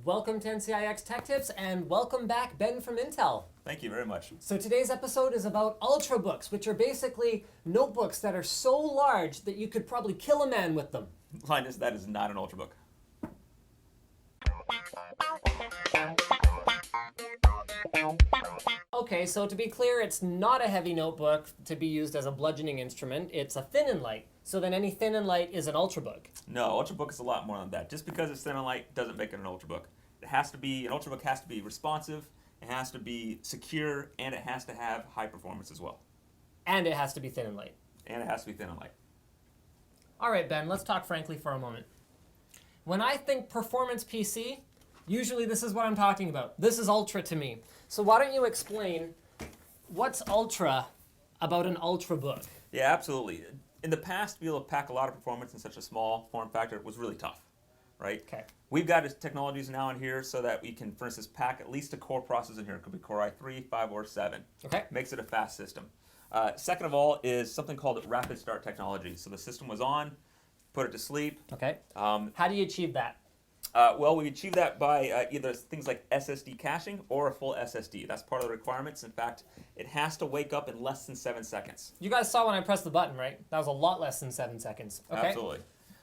Welcome to NCIX Tech Tips, and welcome back, Ben from Intel. Thank you very much. So today's episode is about Ultrabooks, which are basically notebooks that are so large that you could probably kill a man with them. Linus, that is not an Ultrabook. Okay, so to be clear, it's not a heavy notebook to be used as a bludgeoning instrument. It's a thin and light. So then any thin and light is an Ultrabook. No, Ultrabook is a lot more than that. Just because it's thin and light doesn't make it an Ultrabook. An Ultrabook has to be responsive, it has to be secure, and it has to have high performance as well. And it has to be thin and light. And it has to be thin and light. All right, Ben, let's talk frankly for a moment. When I think performance PC, usually this is what I'm talking about. This is Ultra to me. So why don't you explain what's Ultra about an Ultrabook? Yeah, absolutely. In the past, to be able to pack a lot of performance in such a small form factor was really tough, right? Okay. We've got technologies now in here so that we can, for instance, pack at least a core processor in here. It could be Core i3, 5, or 7. Okay. Makes it a fast system. Second of all is something called rapid start technology. So the system was on, put it to sleep. Okay. How do you achieve that? Well, we achieve that by either things like SSD caching or a full SSD. That's part of the requirements. In fact, it has to wake up in less than 7 seconds. You guys saw when I pressed the button, right? That was a lot less than 7 seconds. Okay. Absolutely.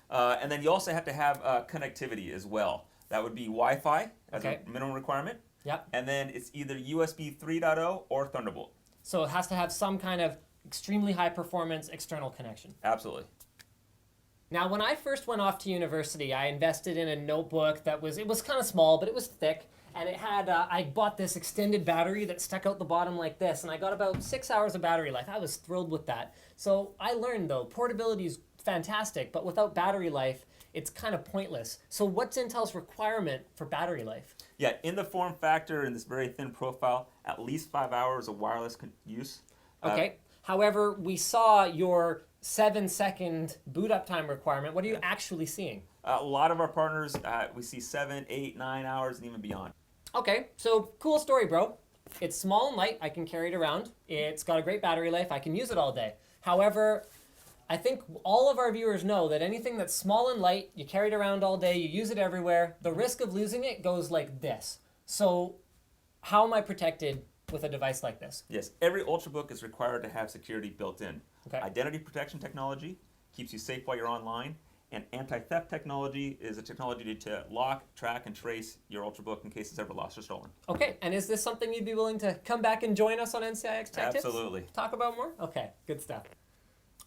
And then you also have to have connectivity as well. That would be Wi-Fi as a minimum requirement. Yep. And then it's either USB 3.0 or Thunderbolt. So it has to have some kind of extremely high performance external connection. Absolutely. Now, when I first went off to university, I invested in a notebook that was kind of small, but it was thick. And it had, I bought this extended battery that stuck out the bottom like this, and I got about 6 hours of battery life. I was thrilled with that. So I learned, though, portability is fantastic, but without battery life, it's kind of pointless. So what's Intel's requirement for battery life? Yeah, in the form factor, in this very thin profile, at least 5 hours of wireless use. Okay. However, we saw your 7-second boot up time requirement. What are you actually seeing? A lot of our partners, we see 7, 8, 9 hours, and even beyond. Okay, so cool story, bro. It's small and light. I can carry it around. It's got a great battery life. I can use it all day. However, I think all of our viewers know that anything that's small and light, you carry it around all day, you use it everywhere, the risk of losing it goes like this. So how am I protected with a device like this? Yes, every Ultrabook is required to have security built in. Okay. Identity protection technology keeps you safe while you're online, and anti-theft technology is a technology to lock, track, and trace your Ultrabook in case it's ever lost or stolen. Okay, and is this something you'd be willing to come back and join us on NCIX Tech Tips? Absolutely. Talk about more? Okay, good stuff.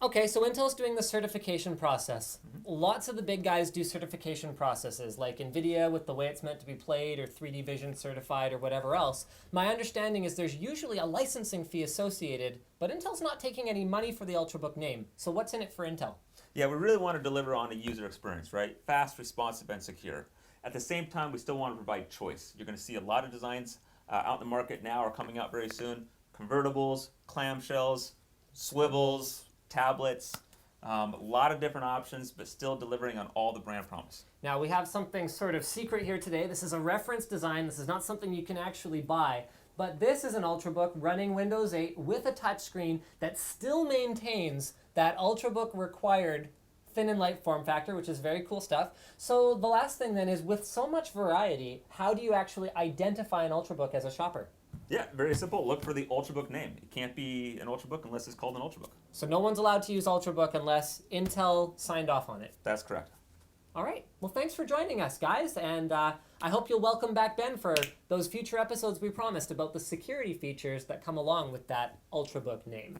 Okay, so Intel's doing the certification process. Lots of the big guys do certification processes, like NVIDIA with the way it's meant to be played, or 3D Vision certified, or whatever else. My understanding is there's usually a licensing fee associated, but Intel's not taking any money for the Ultrabook name. So what's in it for Intel? Yeah, we really want to deliver on a user experience, right? Fast, responsive, and secure. At the same time, we still want to provide choice. You're going to see a lot of designs out in the market now or coming out very soon. Convertibles, clamshells, swivels, tablets, a lot of different options, but still delivering on all the brand promise. Now we have something sort of secret here today. This is a reference design. This is not something you can actually buy, but this is an Ultrabook running Windows 8 with a touchscreen that still maintains that Ultrabook required thin and light form factor, which is very cool stuff. So the last thing then is, with so much variety, how do you actually identify an Ultrabook as a shopper? Yeah, very simple. Look for the Ultrabook name. It can't be an Ultrabook unless it's called an Ultrabook. So no one's allowed to use Ultrabook unless Intel signed off on it. That's correct. All right. Well, thanks for joining us, guys. And I hope you'll welcome back Ben for those future episodes we promised about the security features that come along with that Ultrabook name.